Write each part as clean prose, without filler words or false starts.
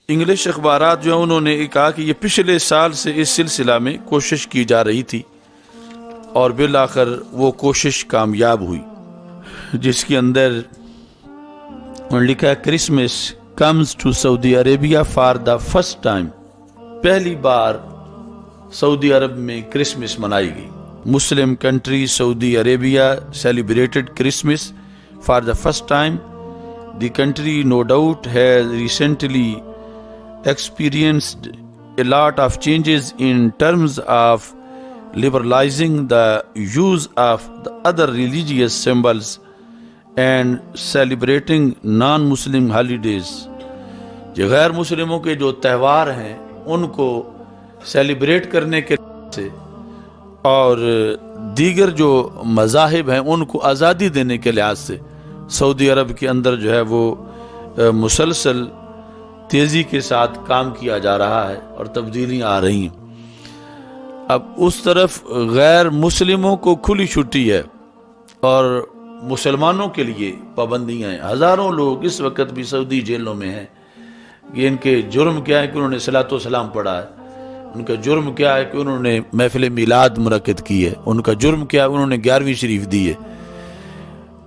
English اخبارات جو ہیں انہوں نے کہا کہ یہ پچھلے سال سے اس سلسلہ میں کوشش کی جا رہی تھی اور بالآخر وہ کوشش کامیاب ہوئی، جس کے اندر لکھا ہے Christmas comes to Saudi Arabia for the first time, پہلی بار سعودی عرب میں کرسمس منائی گئی. Muslim country Saudi Arabia celebrated Christmas for the first time. The country no doubt has recently experienced a lot of changes in terms of liberalizing the use of the other religious symbols and celebrating non-Muslim holidays. جو غیر مسلموں کے جو تہوار ہیں ان کو celebrate کرنے کے سے اور دیگر جو مذاہب ہیں ان کو آزادی دینے کے لحاظ سے سعودی عرب کے اندر جو ہے وہ مسلسل تیزی کے ساتھ کام کیا جا رہا ہے اور تبدیلیاں آ رہی ہیں. اب اس طرف غیر مسلموں کو کھلی چھٹی ہے اور مسلمانوں کے لیے پابندیاں ہیں. ہزاروں لوگ اس وقت بھی سعودی جیلوں میں ہیں. یہ ان کے جرم کیا ہے کہ انہوں نے صلاۃ و سلام پڑھا ہے، ان کا جرم کیا ہے کہ انہوں نے محفل میلاد منعقد کی ہے، ان کا جرم کیا ہے انہوں نے 11ویں شریف دی ہے.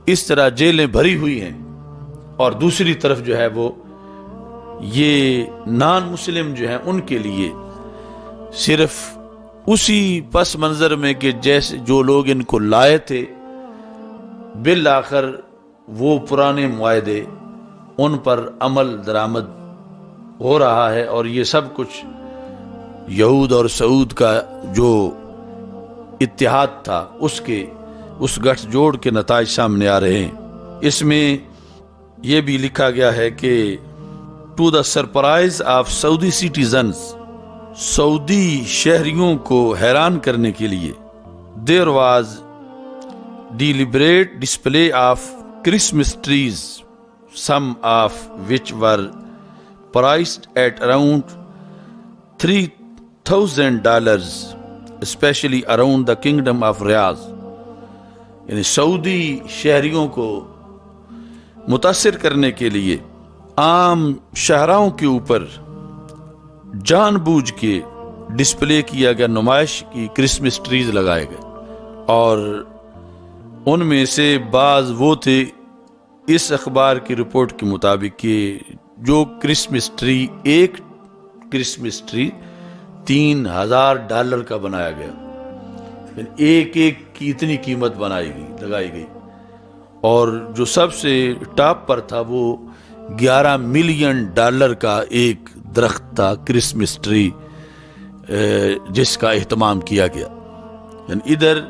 اس طرح جیلیں بھری ہوئی ہیں. اور دوسری طرف جو ہے وہ یہ نان مسلم جو ہیں ان کے لیے صرف اسی پس منظر میں کہ جیسے جو لوگ ان کو لائے تھے بالآخر وہ پرانے معاہدے ان پر عمل درآمد ہو رہا ہے، اور یہ سب کچھ یہود اور سعود کا جو اتحاد تھا اس گٹھ جوڑ کے نتائج سامنے آ رہے ہیں. اس میں یہ بھی لکھا گیا ہے کہ to the surprise of Saudi citizens, سعودی شہریوں کو حیران کرنے کے لیے there was deliberate display of Christmas trees some of which were priced at around $3,000 especially around the kingdom of Riyadh. یعنی سعودی شہریوں کو متاثر کرنے کے لیے عام شہراؤں کے اوپر جان بوجھ کے ڈسپلے کیا گیا، نمائش کی کرسمس ٹریز لگائے گئے، اور ان میں سے بعض وہ تھے اس اخبار کی رپورٹ کے مطابق کہ جو کرسمس ٹری، ایک کرسمس ٹری $3,000 کا بنایا گیا، ایک کی اتنی قیمت لگائی گئی. اور جو سب سے ٹاپ پر تھا وہ $11 ملین کا ایک درخت تھا کرسمس ٹری جس کا اہتمام کیا گیا. یعنی ادھر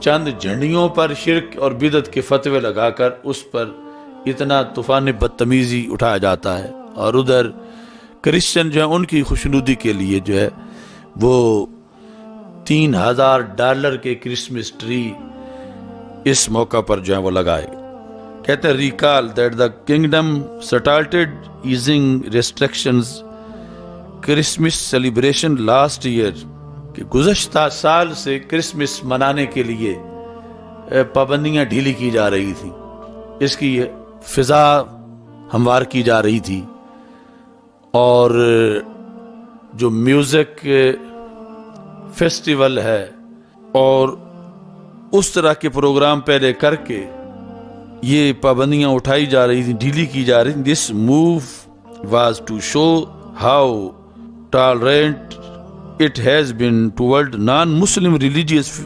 چند جھنڈیوں پر شرک اور بدعت کے فتوے لگا کر اس پر اتنا طوفان بدتمیزی اٹھایا جاتا ہے، اور ادھر کرسچن جو ہیں ان کی خوشنودی کے لیے جو ہے وہ $3,000 کے کرسمس ٹری اس موقع پر جو ہے وہ لگائے. کہتے ہیں recall that the kingdom started easing restrictions Christmas celebration last year, کہ گزشتہ سال سے کرسمس منانے کے لیے پابندیاں ڈھیلی کی جا رہی تھیں، اس کی فضا ہموار کی جا رہی تھی، اور جو میوزک فیسٹیول ہے اور اس طرح کے پروگرام پہلے کر کے یہ پابندیاں اٹھائی جا رہی تھیں، ڈھیلی کی جا رہی تھیں. This move was to show how tolerant it has been toward non Muslim religious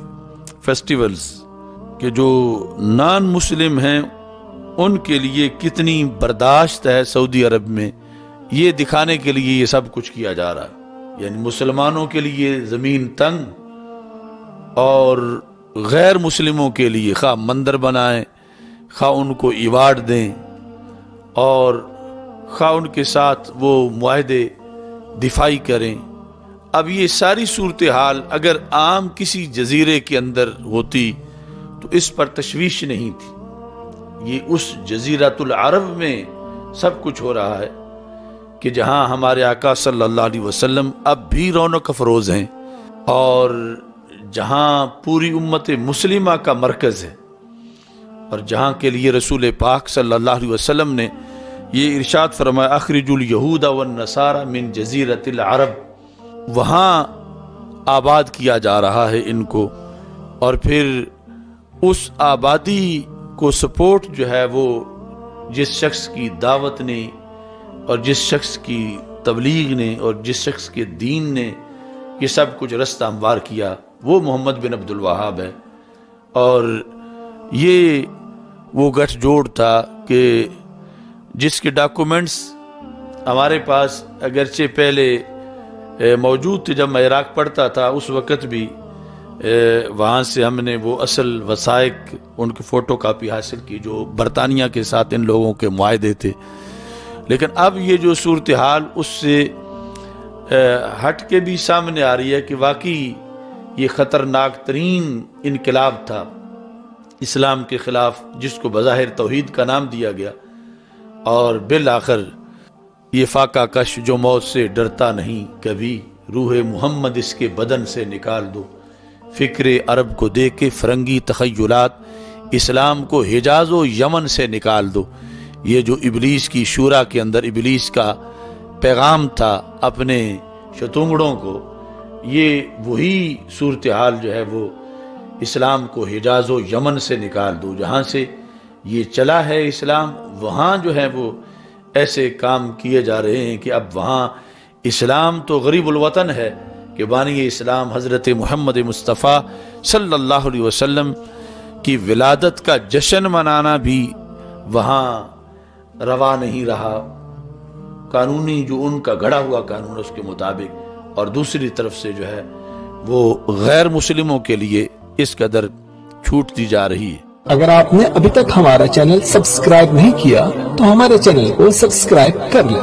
festivals, کہ جو نان مسلم ہیں ان کے لیے کتنی برداشت ہے سعودی عرب میں، یہ دکھانے کے لیے یہ سب کچھ کیا جا رہا ہے. یعنی مسلمانوں کے لیے زمین تنگ اور غیر مسلموں کے لیے خواہ مندر بنائیں، خواہ ان کو ایوارڈ دیں، اور خواہ ان کے ساتھ وہ معاہدے دفاعی کریں. اب یہ ساری صورتحال اگر عام کسی جزیرے کے اندر ہوتی تو اس پر تشویش نہیں تھی. یہ اس جزیرۃ العرب میں سب کچھ ہو رہا ہے کہ جہاں ہمارے آقا صلی اللہ علیہ وسلم اب بھی رونق افروز ہیں، اور جہاں پوری امت مسلمہ کا مرکز ہے، اور جہاں کے لیے رسول پاک صلی اللہ علیہ وسلم نے یہ ارشاد فرمایا اخرجوا الیہود والنصارى من جزیرۃ العرب، وہاں آباد کیا جا رہا ہے ان کو، اور پھر اس آبادی کو سپورٹ جو ہے وہ جس شخص کی دعوت نے اور جس شخص کی تبلیغ نے اور جس شخص کے دین نے یہ سب کچھ رستہ ہموار کیا، وہ محمد بن عبد الوہاب ہے۔ اور یہ وہ گٹھ جوڑ تھا کہ جس کے ڈاکومنٹس ہمارے پاس اگرچہ پہلے موجود تھے، جب میں عراق پڑھتا تھا اس وقت بھی وہاں سے ہم نے وہ اصل وثائق ان کی فوٹو کاپی حاصل کی جو برطانیہ کے ساتھ ان لوگوں کے معاہدے تھے، لیکن اب یہ جو صورتحال اس سے ہٹ کے بھی سامنے آ رہی ہے کہ واقعی یہ خطرناک ترین انقلاب تھا اسلام کے خلاف، جس کو بظاہر توحید کا نام دیا گیا، اور بالآخر یہ فاقہ کش جو موت سے ڈرتا نہیں کبھی، روح محمد اس کے بدن سے نکال دو، فکر عرب کو دے کے فرنگی تخیلات، اسلام کو حجاز و یمن سے نکال دو۔ یہ جو ابلیس کی شورا کے اندر ابلیس کا پیغام تھا اپنے شتونگڑوں کو، یہ وہی صورتحال جو ہے وہ اسلام کو حجاز و یمن سے نکال دو، جہاں سے یہ چلا ہے اسلام، وہاں جو ہے وہ ایسے کام کیے جا رہے ہیں کہ اب وہاں اسلام تو غریب الوطن ہے کہ بانی اسلام حضرت محمد مصطفیٰ صلی اللہ علیہ وسلم کی ولادت کا جشن منانا بھی وہاں روا نہیں رہا، قانونی جو ان کا گھڑا ہوا قانون اس کے مطابق، اور دوسری طرف سے جو ہے وہ غیر مسلموں کے لیے اس قدر چھوٹ دی جا رہی ہے۔ اگر آپ نے ابھی تک ہمارا چینل سبسکرائب نہیں کیا تو ہمارے چینل کو سبسکرائب کر لیں